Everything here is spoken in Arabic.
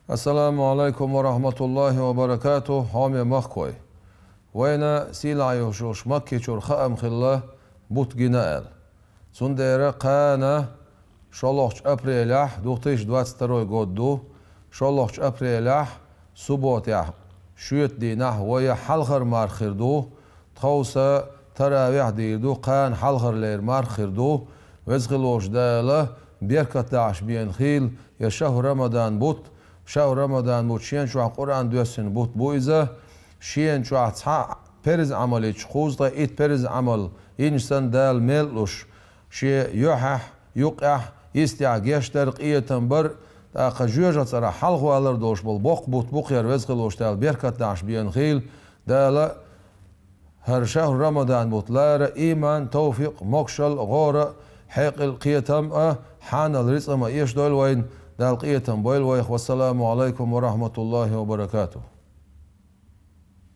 Assalamu alaikum wa rahmatullahi wa barakatuh. Hamje mahkoj. Wajna sila josh makki qur khaam khillah but ginael. Sundere kana шаллах апреля 2022 году шаллах апреля субботя шует динах ويا حلخر مار خردو تخوسا تراويح ديردو قان حلخر لير مار خردو وزغلوش داله بيركت داعش بين خيل يا شهر رمضان بوت شهر رمضان بوت شين شو قرآن دوسن بوت بويزه شين شو برز عملي خوزتا إت برز عمل إنسان دال ميلوش شي يوحح يقع يستعجيشتر قيتن بر تاق جوجة صرا حلقو ألر دوش بالبوق بوت بوقير وزقلوش تال بيركت داش بين خيل دالا هر شهر رمضان بوت لار إيمان توفيق مكشل غورة حيق القيتم حان الرزق ما إيش دول وين دال قيتم بويل ويخ والسلام عليكم ورحمة الله وبركاته.